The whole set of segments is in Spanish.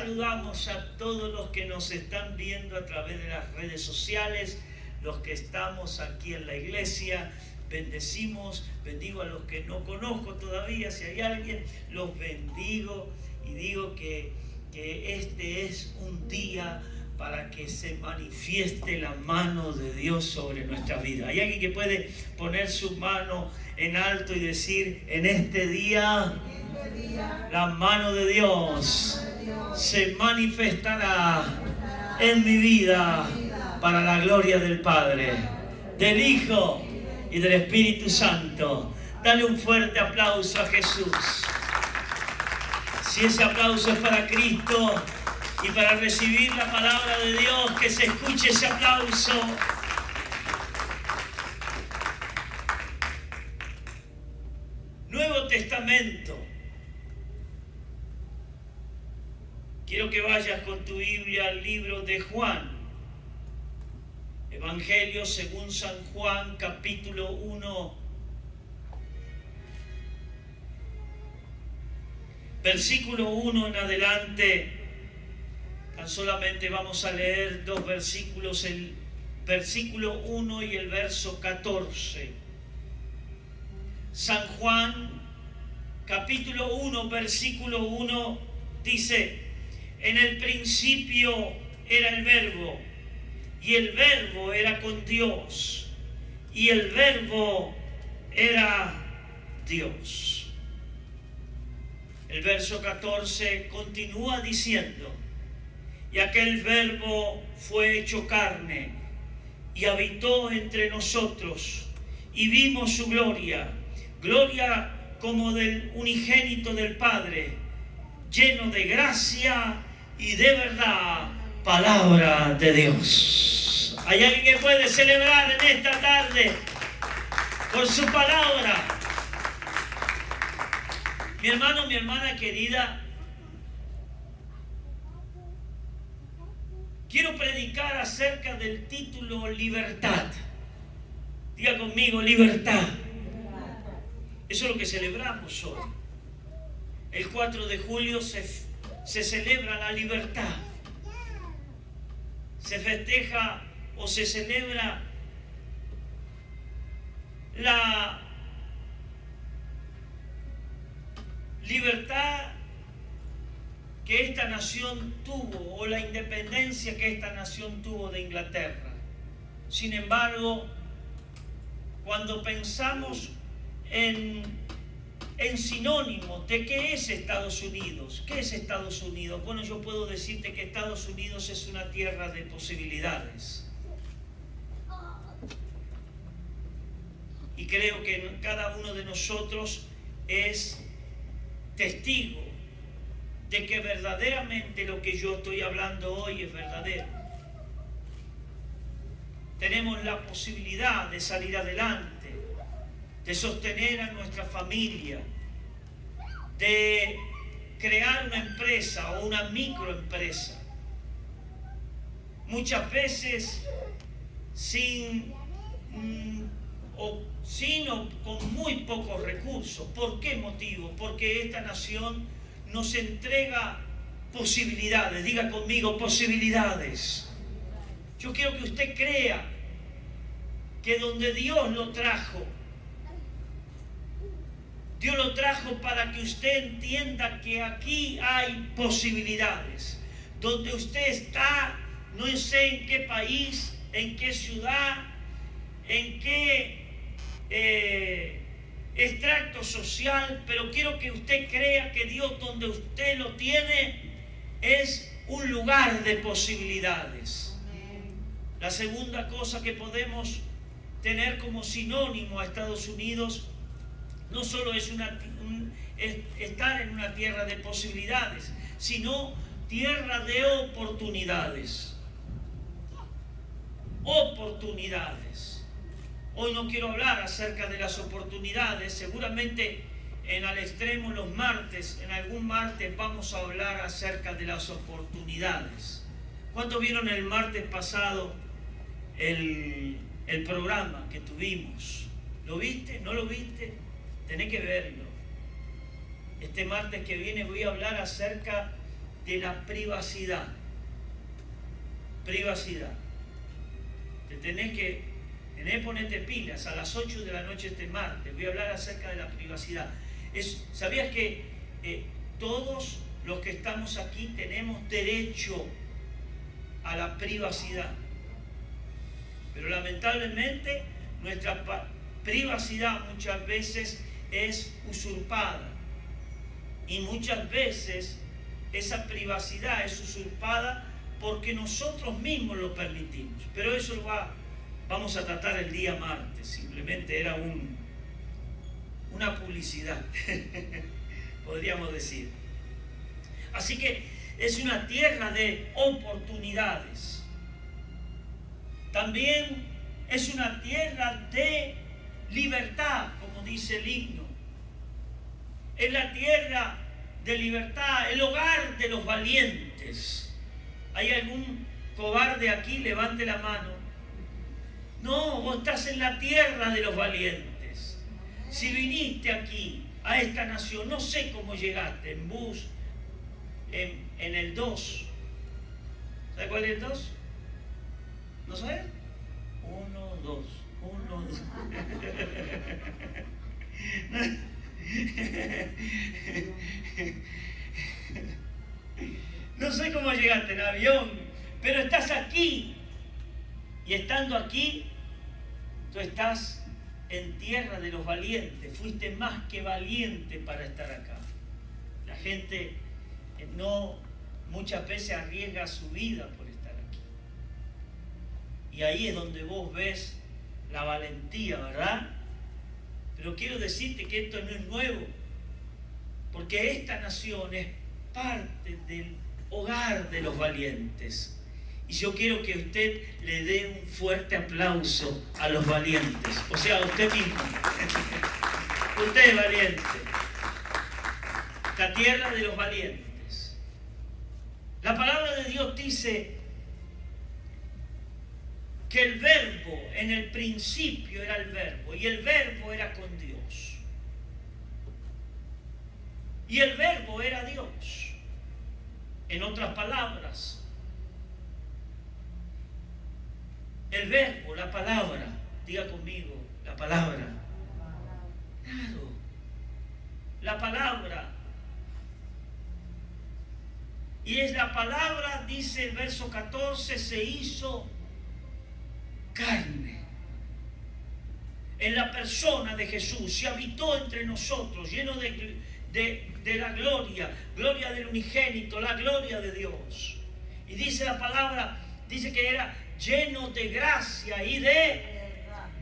saludamos a todos los que nos están viendo a través de las redes sociales, los que estamos aquí en la iglesia. Bendigo a los que no conozco todavía. Si hay alguien, los bendigo y digo que este es un día para que se manifieste la mano de Dios sobre nuestra vida. ¿Hay alguien que puede poner su mano en alto y decir: en este día la mano de Dios se manifestará en mi vida para la gloria del Padre, del Hijo y del Espíritu Santo? Dale un fuerte aplauso a Jesús. Si ese aplauso es para Cristo y para recibir la palabra de Dios, que se escuche ese aplauso. Nuevo Testamento. Quiero que vayas con tu Biblia al libro de Juan. Evangelio según San Juan, capítulo 1. Versículo 1 en adelante. Tan solamente vamos a leer dos versículos, el versículo 1 y el verso 14. San Juan, capítulo 1, versículo 1, dice: en el principio era el Verbo, y el Verbo era con Dios, y el Verbo era Dios. El verso 14 continúa diciendo: y aquel Verbo fue hecho carne, y habitó entre nosotros, y vimos su gloria, gloria como del unigénito del Padre, lleno de gracia y de verdad. Palabra de Dios. ¿Hay alguien que puede celebrar en esta tarde por su palabra? Mi hermano, mi hermana querida, quiero predicar acerca del título libertad. Diga conmigo, libertad. Eso es lo que celebramos hoy. El 4 de julio se celebra la libertad. Se festeja o se celebra la libertad que esta nación tuvo, o la independencia que esta nación tuvo de Inglaterra. Sin embargo, cuando pensamos en sinónimos de qué es Estados Unidos. ¿Qué es Estados Unidos? Bueno, yo puedo decirte que Estados Unidos es una tierra de posibilidades. Y creo que cada uno de nosotros es testigo de que verdaderamente lo que yo estoy hablando hoy es verdadero. Tenemos la posibilidad de salir adelante, de sostener a nuestra familia, de crear una empresa o una microempresa. Muchas veces sin o con muy pocos recursos. ¿Por qué motivo? Porque esta nación nos entrega posibilidades. Diga conmigo, posibilidades. Yo quiero que usted crea que donde Dios lo trajo para que usted entienda que aquí hay posibilidades. Donde usted está, no sé en qué país, en qué ciudad, en qué extracto social, pero quiero que usted crea que Dios, donde usted lo tiene, es un lugar de posibilidades. La segunda cosa que podemos tener como sinónimo a Estados Unidos no solo es estar en una tierra de posibilidades, sino tierra de oportunidades. Oportunidades. Hoy no quiero hablar acerca de las oportunidades. Seguramente al extremo los martes, en algún martes vamos a hablar acerca de las oportunidades. ¿Cuántos vieron el martes pasado el programa que tuvimos? ¿Lo viste? ¿No lo viste? Tenés que verlo. Este martes que viene voy a hablar acerca de la privacidad. Privacidad. Tenés que ponerte pilas. A las 8 de la noche este martes voy a hablar acerca de la privacidad. ¿Sabías que todos los que estamos aquí tenemos derecho a la privacidad? Pero lamentablemente nuestra privacidad muchas veces es usurpada. Y muchas veces esa privacidad es usurpada porque nosotros mismos lo permitimos. Pero eso vamos a tratar el día martes. Simplemente era una publicidad, podríamos decir. Así que es una tierra de oportunidades. También es una tierra de libertad, como dice el himno. Es la tierra de libertad, el hogar de los valientes. ¿Hay algún cobarde aquí? Levante la mano. No, vos estás en la tierra de los valientes. Si viniste aquí, a esta nación, no sé cómo llegaste, en bus, en el 2. ¿Sabes cuál es el 2? ¿No sabes? 1, 2, 1, 2. No sé cómo llegaste en avión, pero estás aquí. Y estando aquí, tú estás en tierra de los valientes. Fuiste más que valiente para estar acá. La gente muchas veces arriesga su vida por estar aquí. Y ahí es donde vos ves la valentía, ¿verdad? Pero quiero decirte que esto no es nuevo, porque esta nación es parte del hogar de los valientes. Y yo quiero que usted le dé un fuerte aplauso a los valientes, o sea, a usted mismo. Usted es valiente. La tierra de los valientes. La palabra de Dios dice que el verbo, en el principio era el verbo, y el verbo era con Dios. Y el verbo era Dios. En otras palabras, el verbo, la palabra, diga conmigo, la palabra. Claro, la palabra. Y es la palabra, dice el verso 14, se hizo carne. En la persona de Jesús se habitó entre nosotros, lleno de la gloria del unigénito, la gloria de Dios. Y dice la palabra, dice que era lleno de gracia y de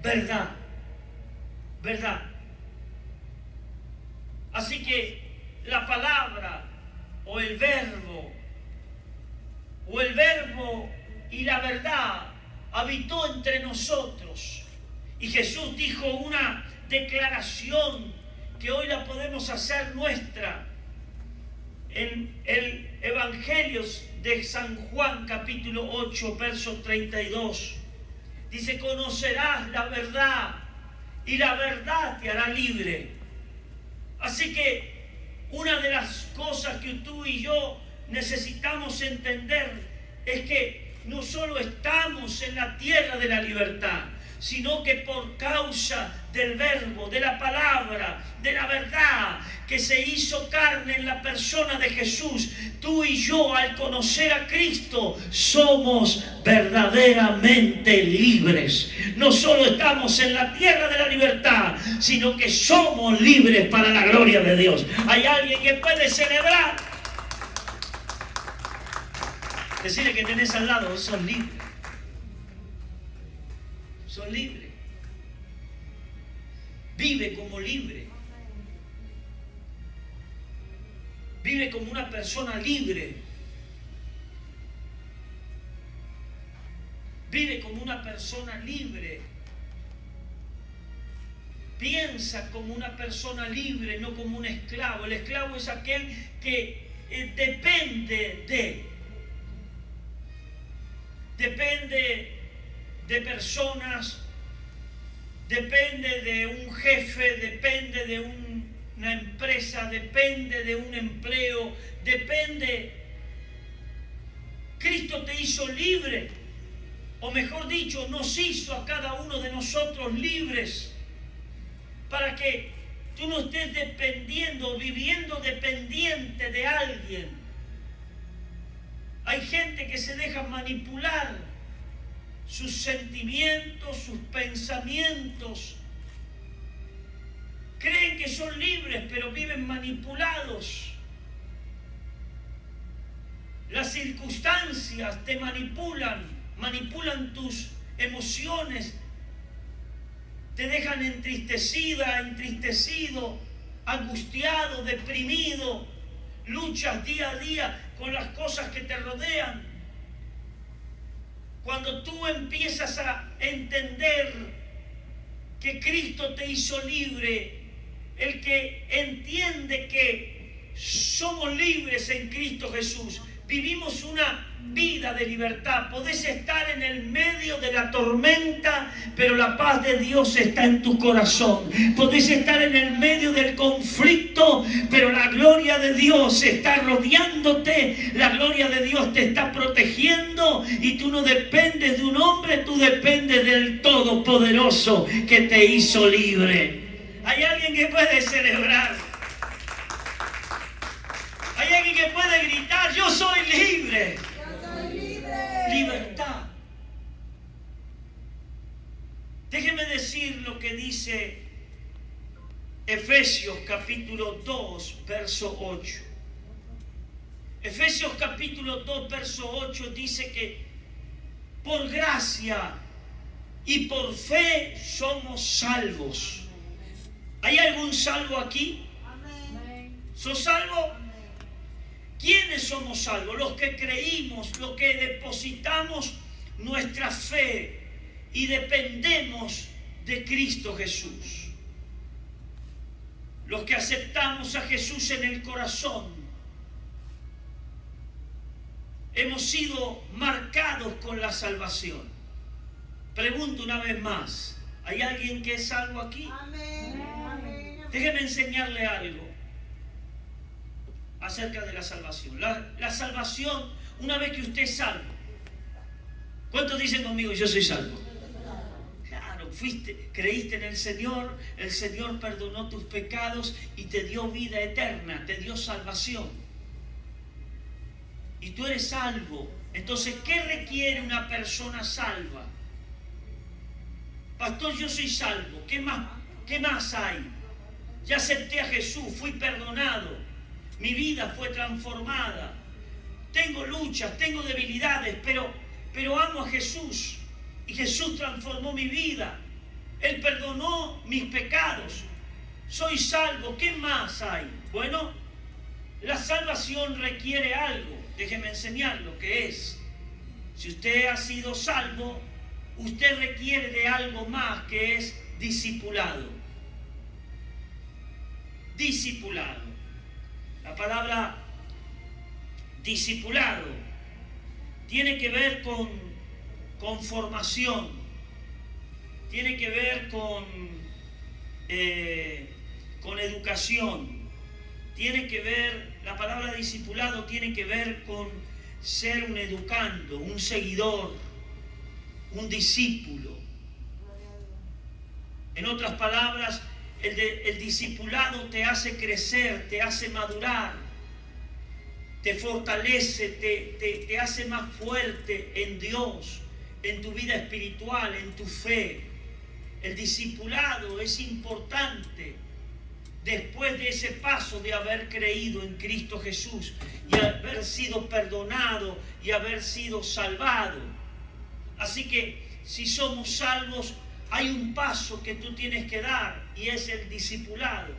verdad. Verdad. Así que la palabra o el verbo y la verdad habitó entre nosotros. Y Jesús dijo una declaración que hoy la podemos hacer nuestra. En el Evangelio de San Juan, capítulo 8, verso 32, dice: conocerás la verdad y la verdad te hará libre. Así que una de las cosas que tú y yo necesitamos entender es que no solo estamos en la tierra de la libertad, sino que por causa del verbo, de la palabra, de la verdad que se hizo carne en la persona de Jesús, tú y yo, al conocer a Cristo, somos verdaderamente libres. No solo estamos en la tierra de la libertad, sino que somos libres para la gloria de Dios. ¿Hay alguien que puede celebrar? Decirle que tenés al lado, sos libre. Sos libre. Vive como libre. Vive como una persona libre. Vive como una persona libre. Piensa como una persona libre, no como un esclavo. El esclavo es aquel que depende de personas, depende de un jefe, depende de una empresa, depende de un empleo, depende Cristo te hizo libre, o mejor dicho, nos hizo a cada uno de nosotros libres, para que tú no estés dependiendo, viviendo dependiente de alguien. Hay gente que se deja manipular sus sentimientos, sus pensamientos. Creen que son libres, pero viven manipulados. Las circunstancias te manipulan tus emociones, te dejan entristecida, entristecido, angustiado, deprimido. Luchas día a día con las cosas que te rodean. Cuando tú empiezas a entender que Cristo te hizo libre, el que entiende que somos libres en Cristo Jesús, vivimos una vida de libertad. Podés estar en el medio de la tormenta, pero la paz de Dios está en tu corazón. Podés estar en el medio del conflicto, pero la gloria de Dios está rodeándote. La gloria de Dios te está protegiendo y tú no dependes de un hombre, tú dependes del Todopoderoso que te hizo libre. Hay alguien que puede celebrar. Hay alguien que puede gritar: yo soy libre. Libertad. Déjeme decir lo que dice Efesios capítulo 2, verso 8. Efesios capítulo 2, verso 8 dice que por gracia y por fe somos salvos. ¿Hay algún salvo aquí? ¿Sos salvo? ¿Quiénes somos salvos? Los que creímos, los que depositamos nuestra fe y dependemos de Cristo Jesús. Los que aceptamos a Jesús en el corazón. Hemos sido marcados con la salvación. Pregunto una vez más: ¿hay alguien que es salvo aquí? Amén. Déjeme enseñarle algo acerca de la salvación. La salvación, una vez que usted es salvo. ¿Cuántos dicen conmigo: yo soy salvo? Claro, creíste en el Señor perdonó tus pecados y te dio vida eterna, te dio salvación. Y tú eres salvo. Entonces, ¿qué requiere una persona salva? Pastor, yo soy salvo. ¿Qué más hay? Ya acepté a Jesús, fui perdonado. Mi vida fue transformada. Tengo luchas, tengo debilidades, pero amo a Jesús. Y Jesús transformó mi vida. Él perdonó mis pecados. Soy salvo. ¿Qué más hay? Bueno, la salvación requiere algo. Déjeme enseñar lo que es. Si usted ha sido salvo, usted requiere de algo más, que es discipulado. Discipulado. La palabra discipulado tiene que ver con formación, tiene que ver con educación, tiene que ver, la palabra discipulado tiene que ver con ser un educando, un seguidor, un discípulo. En otras palabras, el discipulado te hace crecer, te hace madurar, te fortalece, te hace más fuerte en Dios, en tu vida espiritual, en tu fe. El discipulado es importante después de ese paso de haber creído en Cristo Jesús y haber sido perdonado y haber sido salvado. Así que si somos salvos, hay un paso que tú tienes que dar y es el discipulado.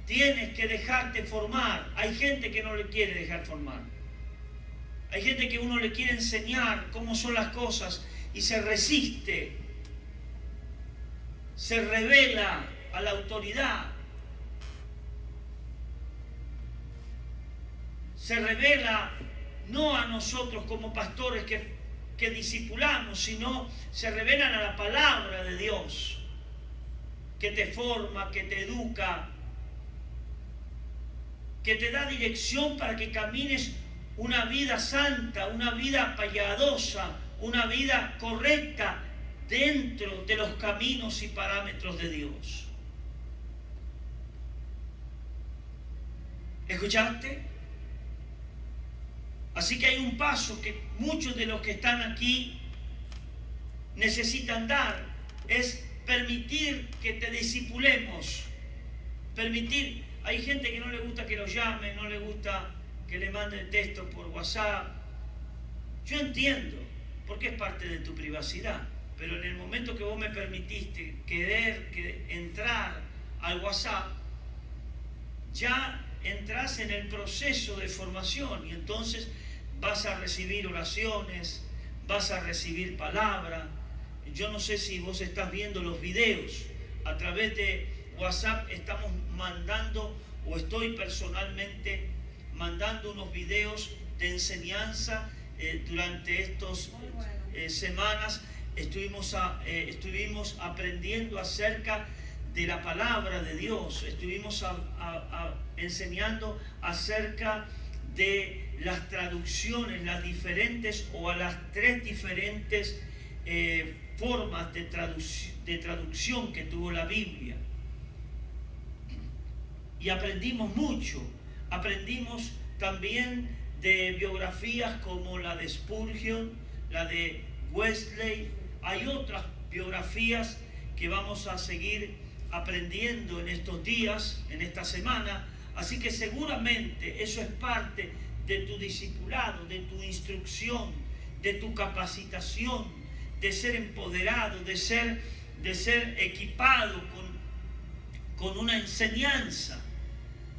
Tienes que dejarte formar. Hay gente que no le quiere dejar formar. Hay gente que uno le quiere enseñar cómo son las cosas y se resiste. Se revela a la autoridad. Se revela no a nosotros como pastores que discipulamos, sino se revelan a la palabra de Dios, que te forma, que te educa, que te da dirección para que camines una vida santa, una vida piadosa, una vida correcta dentro de los caminos y parámetros de Dios. ¿Escuchaste? Así que hay un paso que muchos de los que están aquí necesitan dar, es permitir que te discipulemos. Permitir, hay gente que no le gusta que lo llamen, no le gusta que le manden texto por WhatsApp. Yo entiendo, porque es parte de tu privacidad, pero en el momento que vos me permitiste querer entrar al WhatsApp, ya entras en el proceso de formación y entonces vas a recibir oraciones, vas a recibir palabra. Yo no sé si vos estás viendo los videos. A través de WhatsApp estamos mandando, o estoy personalmente mandando unos videos de enseñanza. Durante estas semanas estuvimos aprendiendo acerca de la palabra de Dios. Estuvimos enseñando acerca de las traducciones, las diferentes o a las 3 diferentes formas de traducción que tuvo la Biblia. Y aprendimos mucho. Aprendimos también de biografías como la de Spurgeon, la de Wesley. Hay otras biografías que vamos a seguir aprendiendo en estos días, en esta semana. Así que seguramente eso es parte de tu discipulado, de tu instrucción, de tu capacitación, de ser empoderado, de ser equipado con una enseñanza.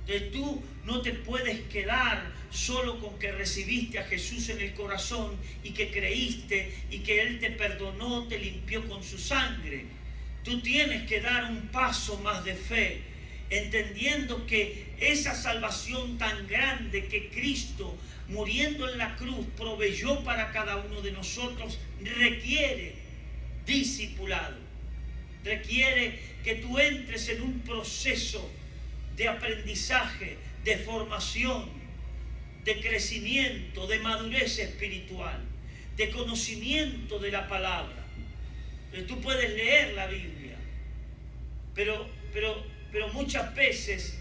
Entonces tú no te puedes quedar solo con que recibiste a Jesús en el corazón y que creíste y que Él te perdonó, te limpió con su sangre. Tú tienes que dar un paso más de fe, entendiendo que esa salvación tan grande que Cristo, muriendo en la cruz, proveyó para cada uno de nosotros, requiere discipulado. Requiere que tú entres en un proceso de aprendizaje, de formación, de crecimiento, de madurez espiritual, de conocimiento de la palabra. Tú puedes leer la Biblia, pero muchas veces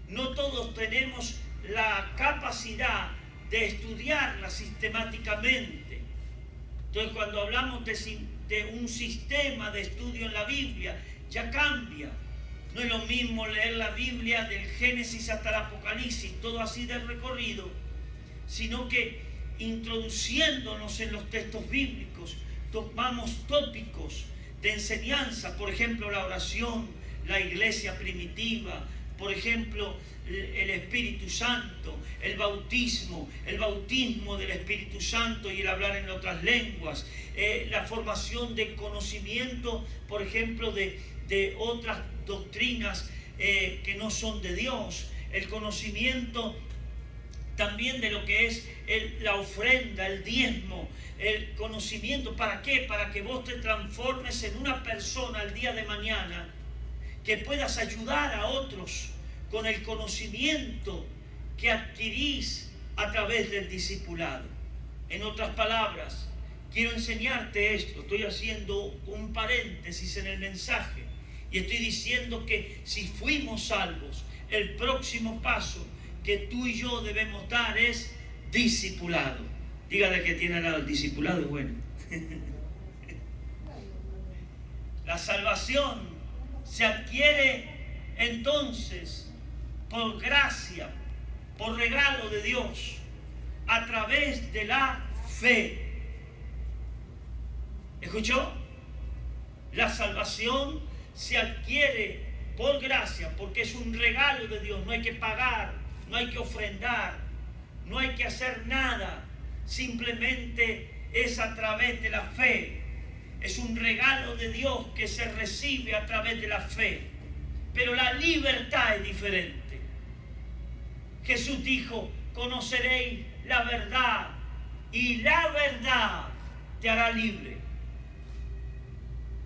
no todos tenemos la capacidad de estudiarla sistemáticamente. Entonces, cuando hablamos de un sistema de estudio en la Biblia, ya cambia. No es lo mismo leer la Biblia del Génesis hasta el Apocalipsis, todo así de recorrido, sino que introduciéndonos en los textos bíblicos, tomamos tópicos de enseñanza, por ejemplo, la oración, la iglesia primitiva, por ejemplo, el Espíritu Santo, el bautismo del Espíritu Santo y el hablar en otras lenguas, la formación de conocimiento, por ejemplo, de otras doctrinas que no son de Dios, el conocimiento también de lo que es la ofrenda, el diezmo, el conocimiento. ¿Para qué? Para que vos te transformes en una persona el día de mañana que puedas ayudar a otros con el conocimiento que adquirís a través del discipulado. En otras palabras, quiero enseñarte esto. Estoy haciendo un paréntesis en el mensaje y estoy diciendo que si fuimos salvos, el próximo paso que tú y yo debemos dar es discipulado. Dígale que tiene al lado, el discipulado es bueno. La salvación se adquiere entonces por gracia, por regalo de Dios, a través de la fe. ¿Escuchó? La salvación se adquiere por gracia, porque es un regalo de Dios. No hay que pagar, no hay que ofrendar, no hay que hacer nada. Simplemente es a través de la fe. Es un regalo de Dios que se recibe a través de la fe. Pero la libertad es diferente. Jesús dijo: conoceréis la verdad y la verdad te hará libre.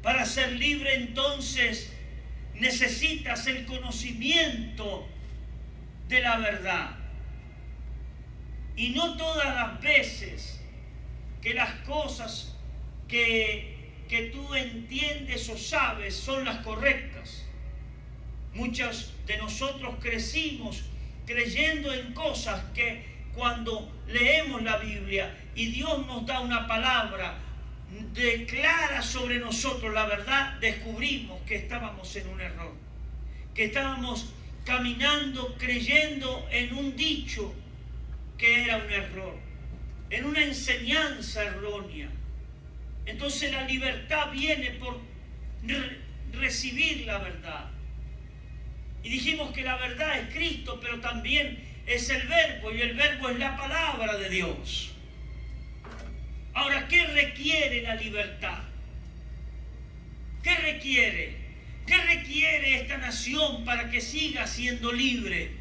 Para ser libre entonces necesitas el conocimiento de la verdad. Y no todas las veces que las cosas que tú entiendes o sabes son las correctas. Muchos de nosotros crecimos creyendo en cosas que cuando leemos la Biblia y Dios nos da una palabra, declara sobre nosotros la verdad, descubrimos que estábamos en un error, que estábamos caminando creyendo en un dicho que era un error, en una enseñanza errónea. Entonces la libertad viene por recibir la verdad. Y dijimos que la verdad es Cristo, pero también es el verbo, y el verbo es la palabra de Dios. Ahora, ¿qué requiere la libertad? ¿Qué requiere? ¿Qué requiere esta nación para que siga siendo libre?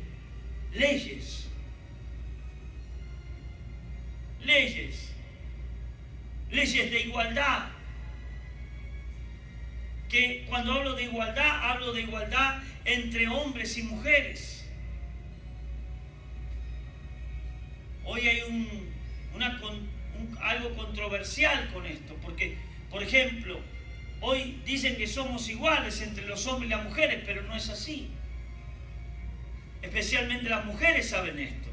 Leyes. Leyes. Leyes de igualdad. Que cuando hablo de igualdad entre hombres y mujeres. Hoy hay algo controversial con esto, porque, por ejemplo, hoy dicen que somos iguales entre los hombres y las mujeres, pero no es así. Especialmente las mujeres saben esto.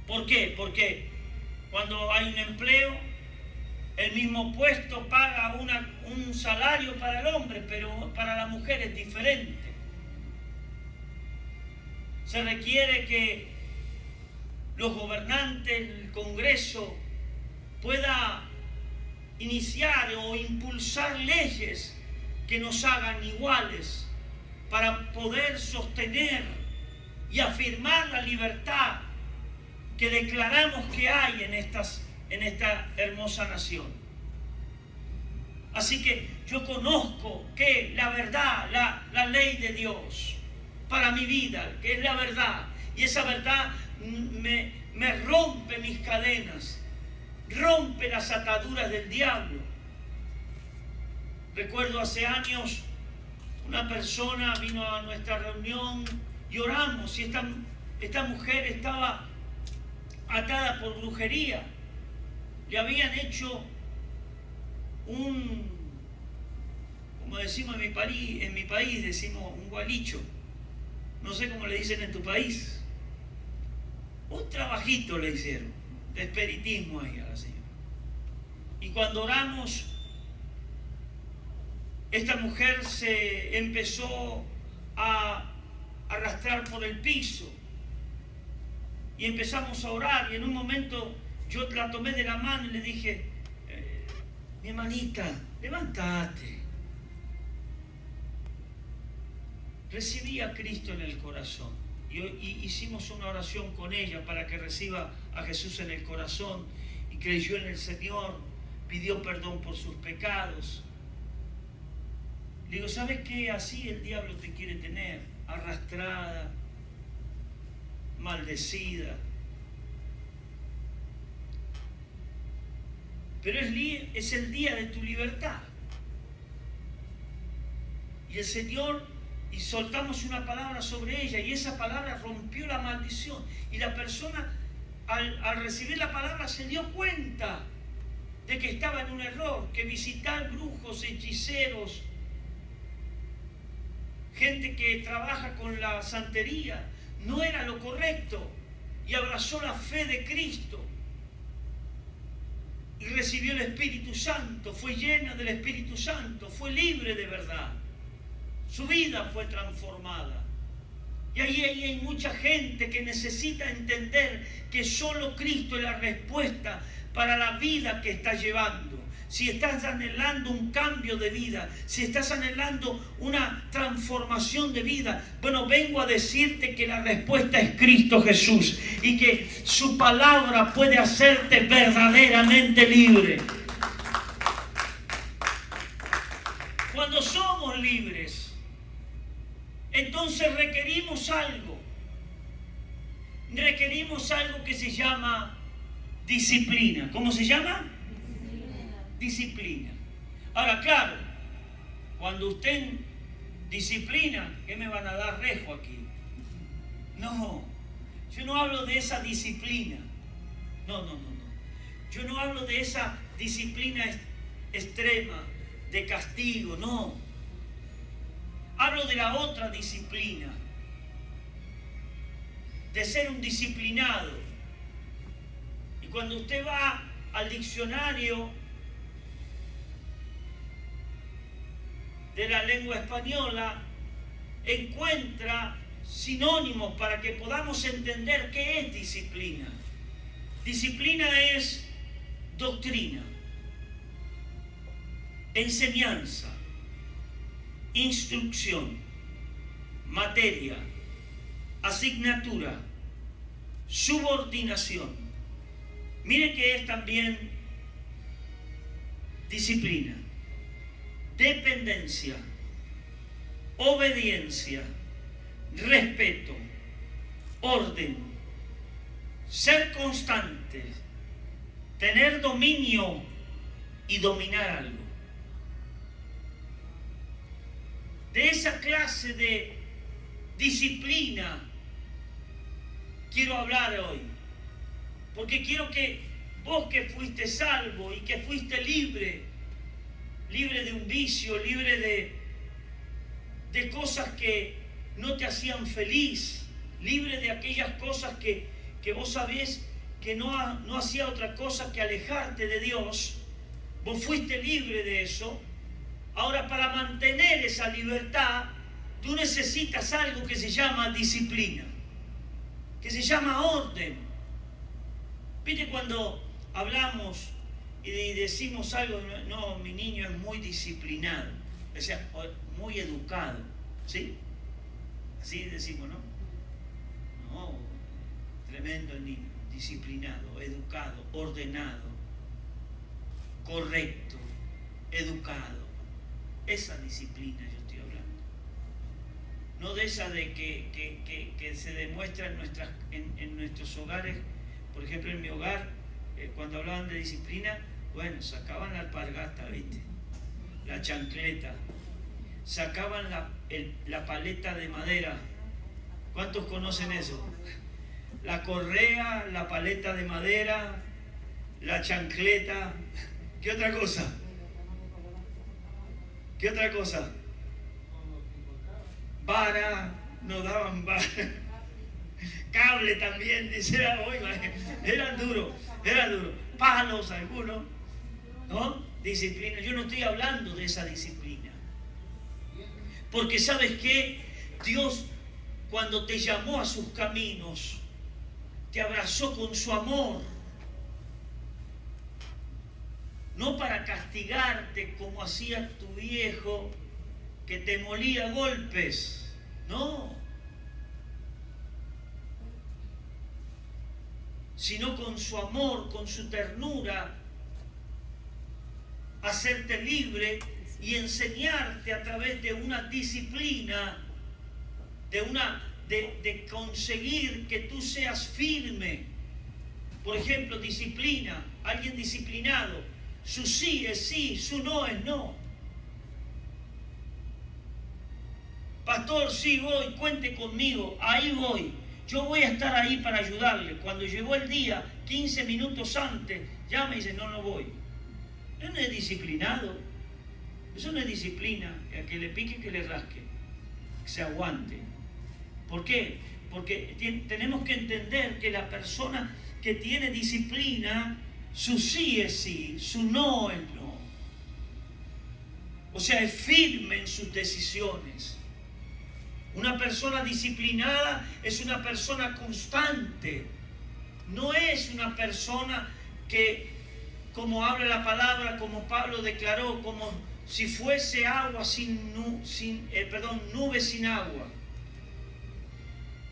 ¿Por qué? Porque cuando hay un empleo, el mismo puesto paga un salario para el hombre, pero para la mujer es diferente. Se requiere que los gobernantes, el Congreso, pueda iniciar o impulsar leyes que nos hagan iguales para poder sostener y afirmar la libertad que declaramos que hay en esta hermosa nación. Así que yo conozco que la verdad, la ley de Dios para mi vida, que es la verdad, y esa verdad me rompe mis cadenas, rompe las ataduras del diablo. Recuerdo hace años una persona vino a nuestra reunión y oramos, y esta mujer estaba atada por brujería. Le habían hecho como decimos en mi país decimos un gualicho, no sé cómo le dicen en tu país, un trabajito le hicieron de espiritismo ahí a la señora. Y cuando oramos, esta mujer se empezó a arrastrar por el piso y empezamos a orar, y en un momento yo la tomé de la mano y le dije, mi hermanita, levántate. Recibí a Cristo en el corazón y hicimos una oración con ella para que reciba a Jesús en el corazón, y creyó en el Señor, pidió perdón por sus pecados. Le digo, ¿sabes qué? Así el diablo te quiere tener, arrastrada, maldecida. Pero es el día de tu libertad. Y el Señor, y soltamos una palabra sobre ella, y esa palabra rompió la maldición. Y la persona, al recibir la palabra, se dio cuenta de que estaba en un error, que visitar brujos, hechiceros, gente que trabaja con la santería, no era lo correcto, y abrazó la fe de Cristo y recibió el Espíritu Santo, fue llena del Espíritu Santo, fue libre de verdad, su vida fue transformada. Y ahí hay mucha gente que necesita entender que solo Cristo es la respuesta para la vida que está llevando. Si estás anhelando un cambio de vida, si estás anhelando una transformación de vida, bueno, vengo a decirte que la respuesta es Cristo Jesús, y que su palabra puede hacerte verdaderamente libre. Cuando somos libres, entonces requerimos algo que se llama disciplina. ¿Cómo se llama? Disciplina. Ahora, claro, cuando usted disciplina, ¿qué me van a dar rejo aquí? No, Yo no hablo de esa disciplina. No. Yo no hablo de esa disciplina extrema, de castigo, no. Hablo de la otra disciplina, de ser un disciplinado. Y cuando usted va al diccionario de la lengua española, encuentra sinónimos para que podamos entender qué es disciplina. Disciplina es doctrina, enseñanza, instrucción, materia, asignatura, subordinación. Mire que es también disciplina, dependencia, obediencia, respeto, orden, ser constante, tener dominio y dominar algo. De esa clase de disciplina quiero hablar hoy, porque quiero que vos, que fuiste salvo y que fuiste libre de un vicio, libre de cosas que no te hacían feliz, libre de aquellas cosas que vos sabés que no hacía otra cosa que alejarte de Dios, vos fuiste libre de eso. Ahora, para mantener esa libertad, tú necesitas algo que se llama disciplina, que se llama orden. ¿Viste cuando hablamos y decimos algo? No, mi niño es muy disciplinado, o sea, muy educado, ¿sí? Así decimos, ¿no? No, tremendo el niño, disciplinado, educado, ordenado, correcto, educado. Esa disciplina yo estoy hablando. No de esa de que se demuestra en nuestros hogares. Por ejemplo, en mi hogar, cuando hablaban de disciplina, bueno, sacaban la alpargata, ¿viste? La chancleta. Sacaban la paleta de madera. ¿Cuántos conocen eso? La correa, la paleta de madera, la chancleta. ¿Qué otra cosa? ¿Qué otra cosa? Vara, nos daban vara. Cable también, dice, eran duros. Palos algunos, ¿no? Disciplina. Yo no estoy hablando de esa disciplina. Porque ¿sabes qué? Dios, cuando te llamó a sus caminos, te abrazó con su amor. No para castigarte como hacía tu viejo, que te molía a golpes. No. Sino con su amor, con su ternura, hacerte libre y enseñarte a través de una disciplina, de conseguir que tú seas firme. Por ejemplo, disciplina, alguien disciplinado, su sí es sí, su no es no. Pastor, sí voy, cuente conmigo, ahí voy. Yo voy a estar ahí para ayudarle. Cuando llegó el día, 15 minutos antes, ya me dice, no voy. Eso no es disciplinado. Eso no es disciplina. A que le pique, que le rasque. Que se aguante. ¿Por qué? Porque tenemos que entender que la persona que tiene disciplina, su sí es sí, su no es no. O sea, es firme en sus decisiones. Una persona disciplinada es una persona constante. No es una persona que, como habla la palabra, como Pablo declaró, como si fuese agua nube sin agua.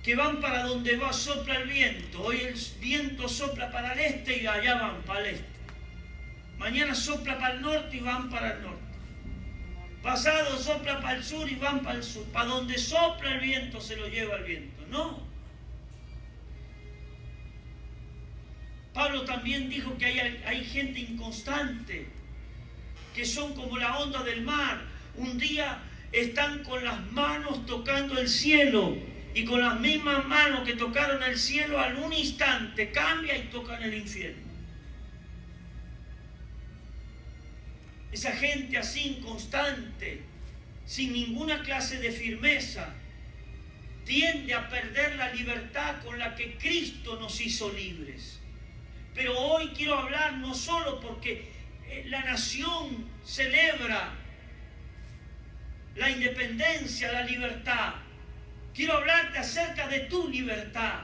Que van para donde va, sopla el viento. Hoy el viento sopla para el este y allá van para el este. Mañana sopla para el norte y van para el norte. Pasado sopla para el sur y van para el sur. Para donde sopla el viento se lo lleva el viento. No. Pablo también dijo que hay gente inconstante, que son como la onda del mar. Un día están con las manos tocando el cielo y con las mismas manos que tocaron el cielo, al un instante cambia y tocan el infierno. Esa gente así inconstante, sin ninguna clase de firmeza, tiende a perder la libertad con la que Cristo nos hizo libres. Pero hoy quiero hablar no solo porque la nación celebra la independencia, la libertad. Quiero hablarte acerca de tu libertad.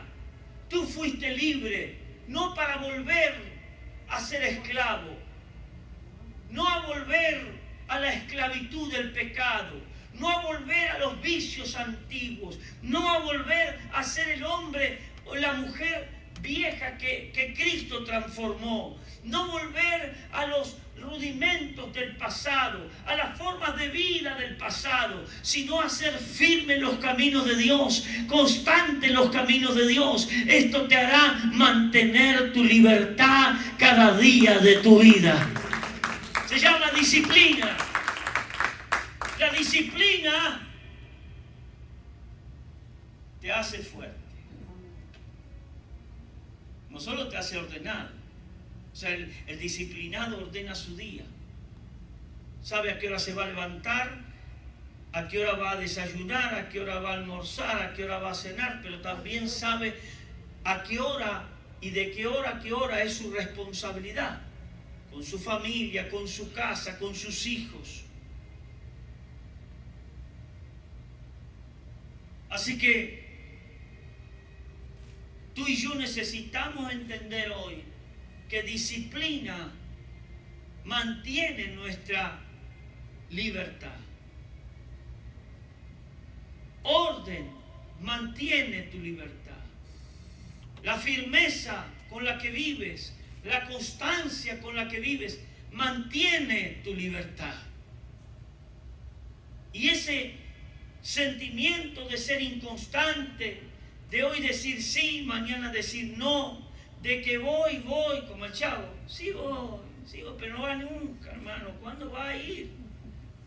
Tú fuiste libre, no para volver a ser esclavo, no a volver a la esclavitud del pecado, no a volver a los vicios antiguos, no a volver a ser el hombre o la mujer vieja que Cristo transformó, no volver a los rudimentos del pasado, a las formas de vida del pasado, sino a ser firme en los caminos de Dios, constante en los caminos de Dios. Esto te hará mantener tu libertad cada día de tu vida. Se llama disciplina. La disciplina te hace fuerte. No solo te hace ordenado. O sea, el disciplinado ordena su día. Sabe a qué hora se va a levantar, a qué hora va a desayunar, a qué hora va a almorzar, a qué hora va a cenar, pero también sabe a qué hora y de qué hora a qué hora es su responsabilidad. Con su familia, con su casa, con sus hijos. Así que tú y yo necesitamos entender hoy que disciplina mantiene nuestra libertad. Orden mantiene tu libertad. La firmeza con la que vives, la constancia con la que vives, mantiene tu libertad. Y ese sentimiento de ser inconstante, de hoy decir sí, mañana decir no, de que voy, como el chavo, sí voy, pero no va nunca, hermano. ¿Cuándo va a ir?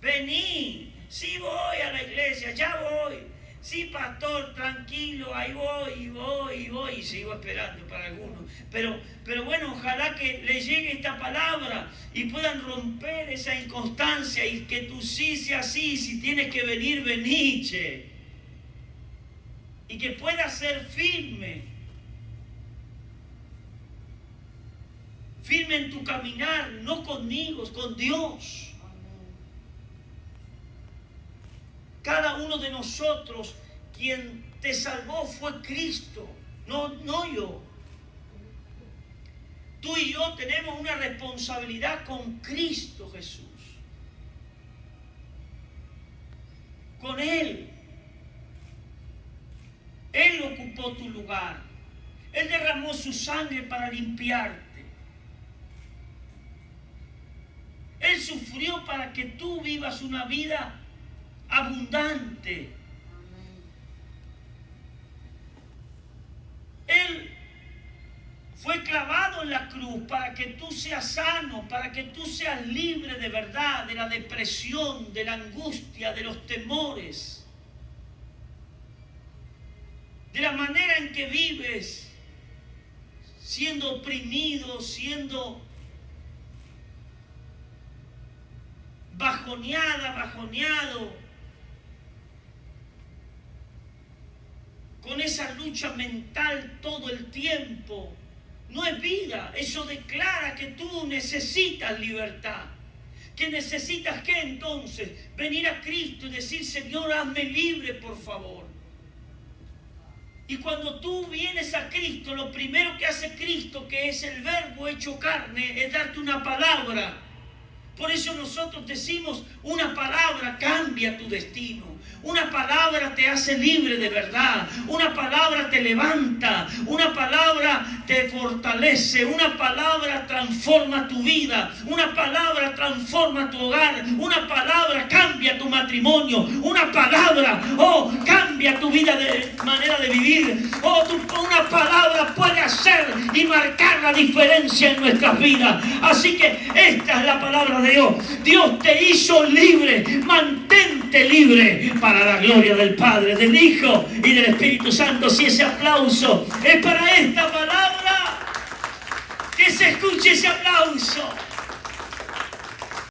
Vení, sí voy a la iglesia, ya voy. Sí, pastor, tranquilo, ahí voy, y sigo esperando para algunos. Pero bueno, ojalá que le llegue esta palabra y puedan romper esa inconstancia y que tu sí sea sí, si tienes que venir, vení, che. Y que puedas ser firme. Firme en tu caminar, no conmigo, con Dios. Cada uno de nosotros, quien te salvó fue Cristo, no yo. Tú y yo tenemos una responsabilidad con Cristo Jesús. Con Él. Él ocupó tu lugar. Él derramó su sangre para limpiarte. Él sufrió para que tú vivas una vida abundante. Él fue clavado en la cruz para que tú seas sano, para que tú seas libre de verdad, de la depresión, de la angustia, de los temores, de la manera en que vives, siendo oprimido, siendo bajoneado, con esa lucha mental todo el tiempo. No es vida. Eso declara que tú necesitas libertad. ¿Que necesitas qué entonces? Venir a Cristo y decir, Señor, hazme libre, por favor. Y cuando tú vienes a Cristo, lo primero que hace Cristo, que es el Verbo hecho carne, es darte una palabra. Por eso nosotros decimos, una palabra cambia tu destino. Una palabra te hace libre de verdad. Una palabra te levanta. Una palabra te fortalece. Una palabra transforma tu vida. Una palabra transforma tu hogar. Una palabra cambia tu matrimonio. Una palabra, cambia tu vida de manera de vivir. Una palabra puede hacer y marcar la diferencia en nuestras vidas. Así que esta es la palabra de Dios. Dios te hizo libre. Mantente libre para la gloria del Padre, del Hijo y del Espíritu Santo. Si ese aplauso es para esta palabra, que se escuche ese aplauso.